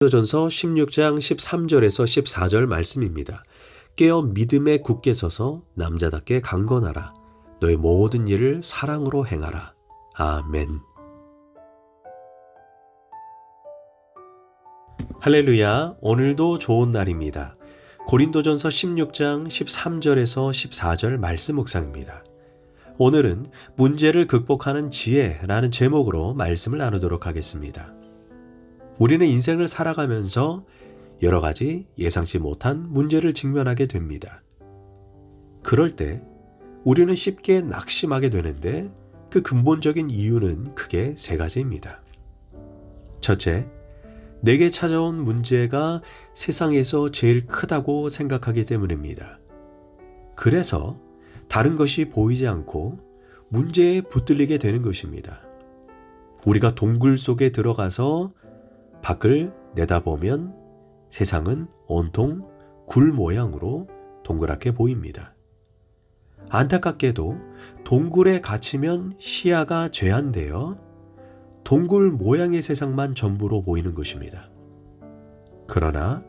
고린도전서 16장 13절에서 14절 말씀입니다. 깨어 믿음에 굳게 서서 남자답게 강건하라. 너의 모든 일을 사랑으로 행하라. 아멘. 할렐루야. 오늘도 좋은 날입니다. 고린도전서 16장 13절에서 14절 말씀 묵상입니다. 오늘은 문제를 극복하는 지혜라는 제목으로 말씀을 나누도록 하겠습니다. 우리는 인생을 살아가면서 여러 가지 예상치 못한 문제를 직면하게 됩니다. 그럴 때 우리는 쉽게 낙심하게 되는데 그 근본적인 이유는 크게 세 가지입니다. 첫째, 내게 찾아온 문제가 세상에서 제일 크다고 생각하기 때문입니다. 그래서 다른 것이 보이지 않고 문제에 붙들리게 되는 것입니다. 우리가 동굴 속에 들어가서 밖을 내다보면 세상은 온통 굴 모양으로 동그랗게 보입니다. 안타깝게도 동굴에 갇히면 시야가 제한되어 동굴 모양의 세상만 전부로 보이는 것입니다. 그러나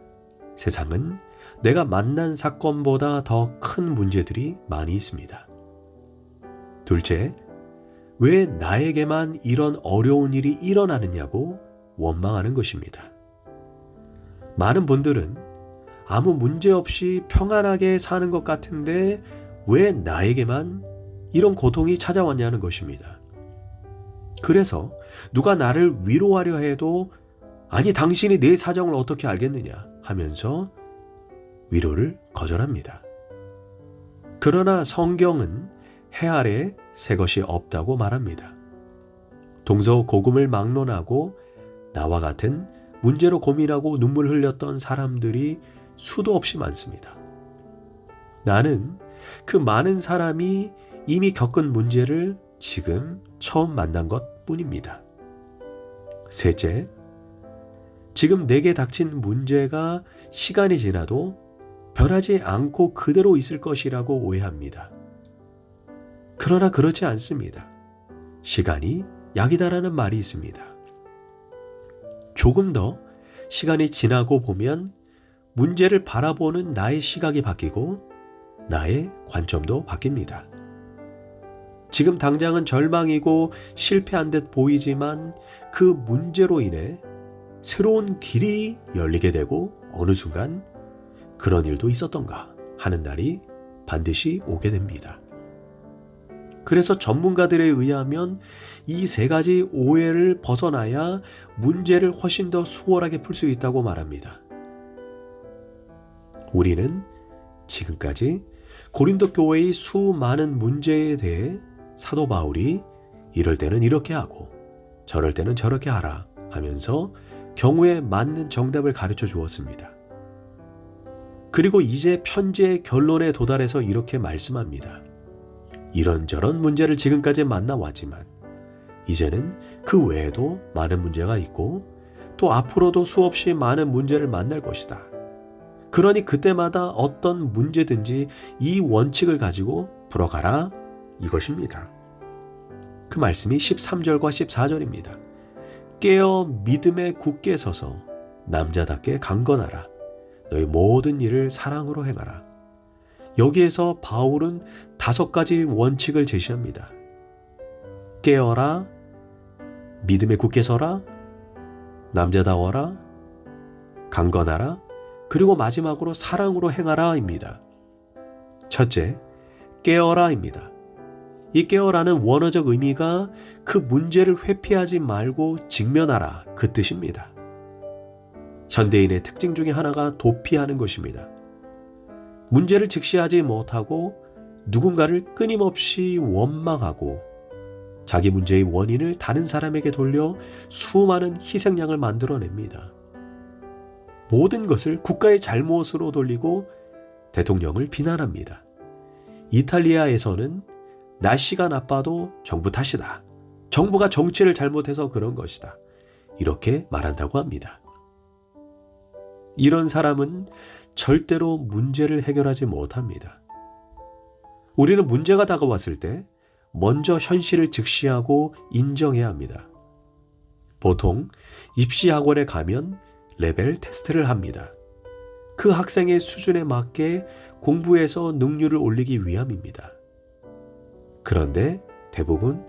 세상은 내가 만난 사건보다 더 큰 문제들이 많이 있습니다. 둘째, 왜 나에게만 이런 어려운 일이 일어나느냐고 원망하는 것입니다. 많은 분들은 아무 문제 없이 평안하게 사는 것 같은데 왜 나에게만 이런 고통이 찾아왔냐는 것입니다. 그래서 누가 나를 위로하려 해도 아니 당신이 내 사정을 어떻게 알겠느냐 하면서 위로를 거절합니다. 그러나 성경은 해 아래 새 것이 없다고 말합니다. 동서고금을 막론하고 나와 같은 문제로 고민하고 눈물 흘렸던 사람들이 수도 없이 많습니다. 나는 그 많은 사람이 이미 겪은 문제를 지금 처음 만난 것 뿐입니다. 셋째, 지금 내게 닥친 문제가 시간이 지나도 변하지 않고 그대로 있을 것이라고 오해합니다. 그러나 그렇지 않습니다. 시간이 약이다라는 말이 있습니다. 조금 더 시간이 지나고 보면 문제를 바라보는 나의 시각이 바뀌고 나의 관점도 바뀝니다. 지금 당장은 절망이고 실패한 듯 보이지만 그 문제로 인해 새로운 길이 열리게 되고 어느 순간 그런 일도 있었던가 하는 날이 반드시 오게 됩니다. 그래서 전문가들에 의하면 이 세 가지 오해를 벗어나야 문제를 훨씬 더 수월하게 풀 수 있다고 말합니다. 우리는 지금까지 고린도 교회의 수많은 문제에 대해 사도 바울이 이럴 때는 이렇게 하고 저럴 때는 저렇게 하라 하면서 경우에 맞는 정답을 가르쳐 주었습니다. 그리고 이제 편지의 결론에 도달해서 이렇게 말씀합니다. 이런저런 문제를 지금까지 만나왔지만 이제는 그 외에도 많은 문제가 있고 또 앞으로도 수없이 많은 문제를 만날 것이다. 그러니 그때마다 어떤 문제든지 이 원칙을 가지고 풀어가라 이것입니다. 그 말씀이 13절과 14절입니다. 깨어 믿음에 굳게 서서 남자답게 강건하라. 너의 모든 일을 사랑으로 행하라. 여기에서 바울은 5가지 원칙을 제시합니다. 깨어라, 믿음에 굳게 서라, 남자다워라, 강건하라, 그리고 마지막으로 사랑으로 행하라입니다. 첫째, 깨어라입니다. 이 깨어라는 원어적 의미가 그 문제를 회피하지 말고 직면하라 그 뜻입니다. 현대인의 특징 중에 하나가 도피하는 것입니다. 문제를 직시하지 못하고 누군가를 끊임없이 원망하고 자기 문제의 원인을 다른 사람에게 돌려 수많은 희생양을 만들어냅니다. 모든 것을 국가의 잘못으로 돌리고 대통령을 비난합니다. 이탈리아에서는 날씨가 나빠도 정부 탓이다. 정부가 정치를 잘못해서 그런 것이다. 이렇게 말한다고 합니다. 이런 사람은 절대로 문제를 해결하지 못합니다. 우리는 문제가 다가왔을 때 먼저 현실을 직시하고 인정해야 합니다. 보통 입시학원에 가면 레벨 테스트를 합니다. 그 학생의 수준에 맞게 공부해서 능률을 올리기 위함입니다. 그런데 대부분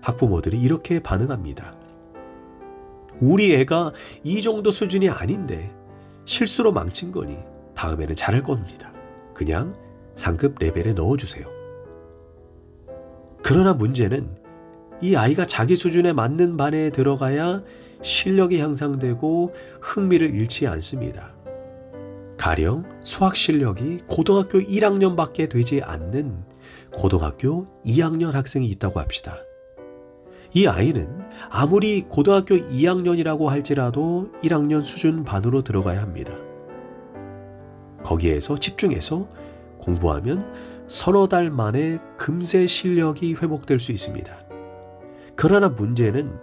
학부모들이 이렇게 반응합니다. 우리 애가 이 정도 수준이 아닌데 실수로 망친 거니 다음에는 잘할 겁니다. 그냥 상급 레벨에 넣어주세요. 그러나 문제는 이 아이가 자기 수준에 맞는 반에 들어가야 실력이 향상되고 흥미를 잃지 않습니다. 가령 수학 실력이 고등학교 1학년밖에 되지 않는 고등학교 2학년 학생이 있다고 합시다. 이 아이는 아무리 고등학교 2학년이라고 할지라도 1학년 수준 반으로 들어가야 합니다. 거기에서 집중해서 공부하면 서너 달 만에 금세 실력이 회복될 수 있습니다. 그러나 문제는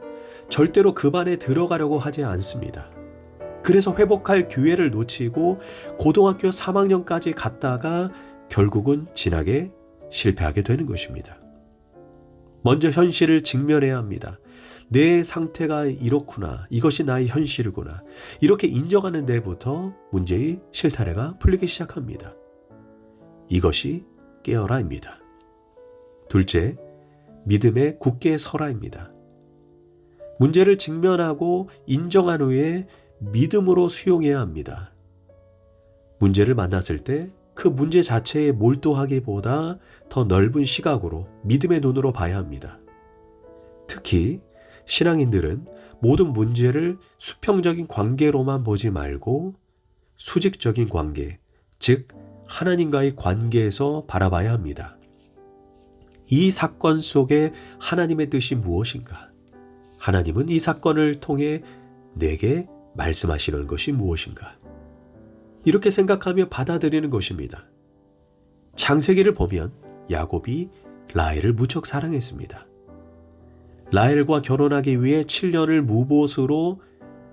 절대로 그 반에 들어가려고 하지 않습니다. 그래서 회복할 기회를 놓치고 고등학교 3학년까지 갔다가 결국은 진학에 실패하게 되는 것입니다. 먼저 현실을 직면해야 합니다. 내 상태가 이렇구나. 이것이 나의 현실이구나. 이렇게 인정하는 데부터 문제의 실타래가 풀리기 시작합니다. 이것이 깨어라입니다. 둘째, 믿음에 굳게 서라입니다. 문제를 직면하고 인정한 후에 믿음으로 수용해야 합니다. 문제를 만났을 때 그 문제 자체에 몰두하기보다 더 넓은 시각으로 믿음의 눈으로 봐야 합니다. 특히 신앙인들은 모든 문제를 수평적인 관계로만 보지 말고 수직적인 관계, 즉 하나님과의 관계에서 바라봐야 합니다. 이 사건 속에 하나님의 뜻이 무엇인가? 하나님은 이 사건을 통해 내게 말씀하시는 것이 무엇인가? 이렇게 생각하며 받아들이는 것입니다. 창세기를 보면 야곱이 라헬을 무척 사랑했습니다. 라헬과 결혼하기 위해 7년을 무보수로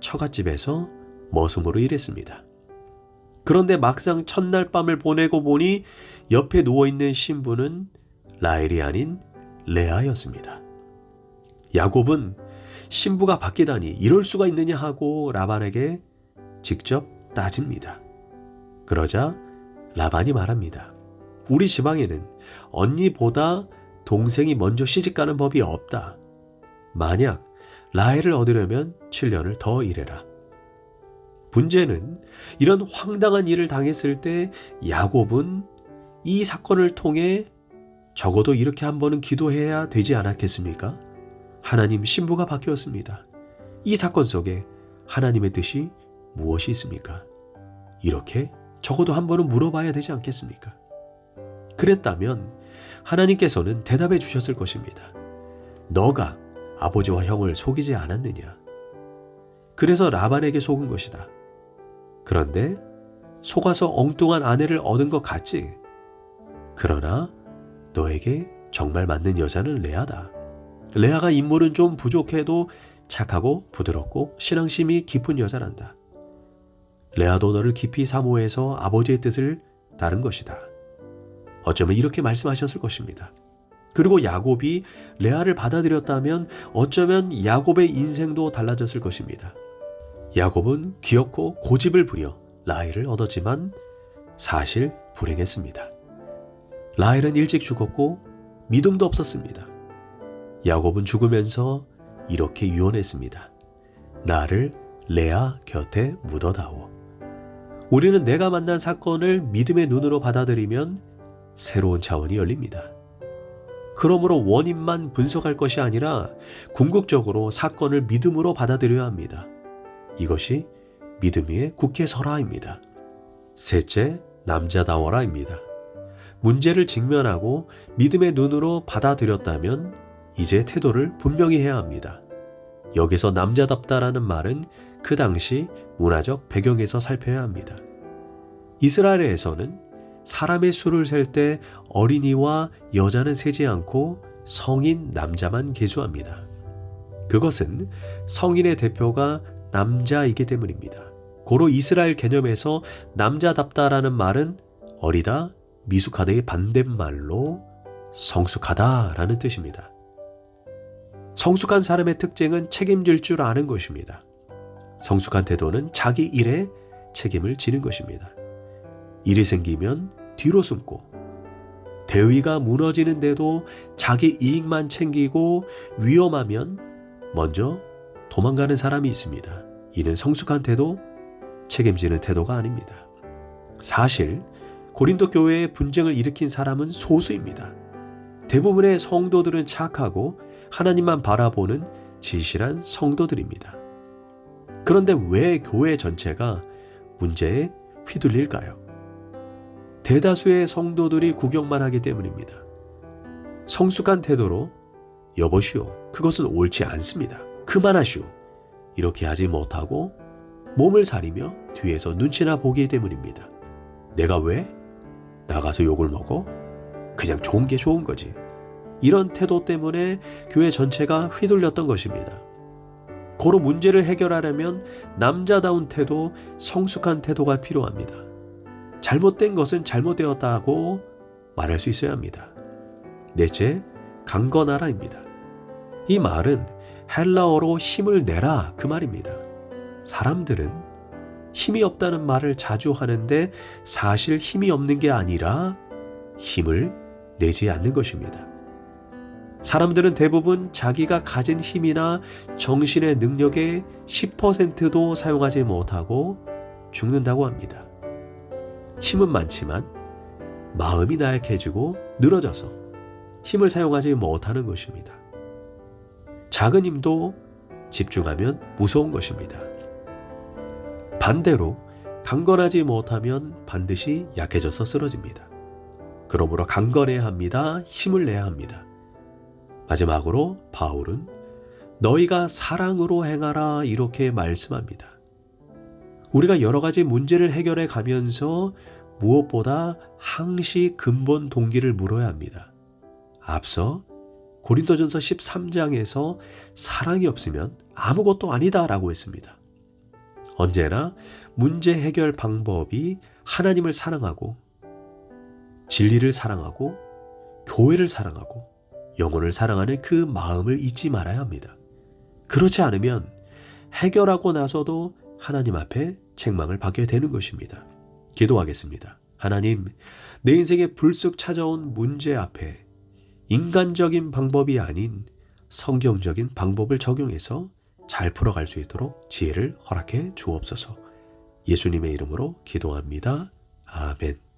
처갓집에서 머슴으로 일했습니다. 그런데 막상 첫날 밤을 보내고 보니 옆에 누워있는 신부는 라헬이 아닌 레아였습니다. 야곱은 신부가 바뀌다니 이럴 수가 있느냐 하고 라반에게 직접 따집니다. 그러자 라반이 말합니다. 우리 지방에는 언니보다 동생이 먼저 시집가는 법이 없다. 만약 라헬을 얻으려면 7년을 더 일해라. 문제는 이런 황당한 일을 당했을 때 야곱은 이 사건을 통해 적어도 이렇게 한 번은 기도해야 되지 않았겠습니까? 하나님, 신부가 바뀌었습니다. 이 사건 속에 하나님의 뜻이 무엇이 있습니까? 이렇게 적어도 한 번은 물어봐야 되지 않겠습니까? 그랬다면 하나님께서는 대답해 주셨을 것입니다. 너가 아버지와 형을 속이지 않았느냐? 그래서 라반에게 속은 것이다. 그런데 속아서 엉뚱한 아내를 얻은 것 같지? 그러나 너에게 정말 맞는 여자는 레아다. 레아가 인물은 좀 부족해도 착하고 부드럽고 신앙심이 깊은 여자란다. 레아도 너를 깊이 사모해서 아버지의 뜻을 따른 것이다. 어쩌면 이렇게 말씀하셨을 것입니다. 그리고 야곱이 레아를 받아들였다면 어쩌면 야곱의 인생도 달라졌을 것입니다. 야곱은 귀엽고 고집을 부려 라헬을 얻었지만 사실 불행했습니다. 라헬은 일찍 죽었고 믿음도 없었습니다. 야곱은 죽으면서 이렇게 유언했습니다. 나를 레아 곁에 묻어다오. 우리는 내가 만난 사건을 믿음의 눈으로 받아들이면 새로운 차원이 열립니다. 그러므로 원인만 분석할 것이 아니라 궁극적으로 사건을 믿음으로 받아들여야 합니다. 이것이 믿음 위에 굳게 서라입니다. 셋째, 남자다워라입니다. 문제를 직면하고 믿음의 눈으로 받아들였다면 이제 태도를 분명히 해야 합니다. 여기서 남자답다라는 말은 그 당시 문화적 배경에서 살펴야 합니다. 이스라엘에서는 사람의 수를 셀 때 어린이와 여자는 세지 않고 성인 남자만 계수합니다. 그것은 성인의 대표가 남자이기 때문입니다. 고로 이스라엘 개념에서 남자답다라는 말은 어리다, 미숙하다의 반대말로 성숙하다라는 뜻입니다. 성숙한 사람의 특징은 책임질 줄 아는 것입니다. 성숙한 태도는 자기 일에 책임을 지는 것입니다. 일이 생기면 뒤로 숨고, 대의가 무너지는데도 자기 이익만 챙기고 위험하면 먼저 도망가는 사람이 있습니다. 이는 성숙한 태도, 책임지는 태도가 아닙니다. 사실 고린도 교회에 분쟁을 일으킨 사람은 소수입니다. 대부분의 성도들은 착하고 하나님만 바라보는 진실한 성도들입니다. 그런데 왜 교회 전체가 문제에 휘둘릴까요? 대다수의 성도들이 구경만 하기 때문입니다. 성숙한 태도로 여보시오, 그것은 옳지 않습니다. 그만하시오, 이렇게 하지 못하고 몸을 사리며 뒤에서 눈치나 보기 때문입니다. 내가 왜 나가서 욕을 먹어? 그냥 좋은 게 좋은 거지. 이런 태도 때문에 교회 전체가 휘둘렸던 것입니다. 고로 문제를 해결하려면 남자다운 태도, 성숙한 태도가 필요합니다. 잘못된 것은 잘못되었다고 말할 수 있어야 합니다. 넷째, 강건하라입니다. 이 말은 헬라어로 힘을 내라, 그 말입니다. 사람들은 힘이 없다는 말을 자주 하는데 사실 힘이 없는 게 아니라 힘을 내지 않는 것입니다. 사람들은 대부분 자기가 가진 힘이나 정신의 능력의 10%도 사용하지 못하고 죽는다고 합니다. 힘은 많지만 마음이 나약해지고 늘어져서 힘을 사용하지 못하는 것입니다. 작은 힘도 집중하면 무서운 것입니다. 반대로 강건하지 못하면 반드시 약해져서 쓰러집니다. 그러므로 강건해야 합니다. 힘을 내야 합니다. 마지막으로 바울은 너희가 사랑으로 행하라, 이렇게 말씀합니다. 우리가 여러 가지 문제를 해결해 가면서 무엇보다 항시 근본 동기를 물어야 합니다. 앞서 고린도전서 13장에서 사랑이 없으면 아무것도 아니다라고 했습니다. 언제나 문제 해결 방법이 하나님을 사랑하고 진리를 사랑하고 교회를 사랑하고 영혼을 사랑하는 그 마음을 잊지 말아야 합니다. 그렇지 않으면 해결하고 나서도 하나님 앞에 책망을 받게 되는 것입니다. 기도하겠습니다. 하나님, 내 인생에 불쑥 찾아온 문제 앞에 인간적인 방법이 아닌 성경적인 방법을 적용해서 잘 풀어갈 수 있도록 지혜를 허락해 주옵소서. 예수님의 이름으로 기도합니다. 아멘.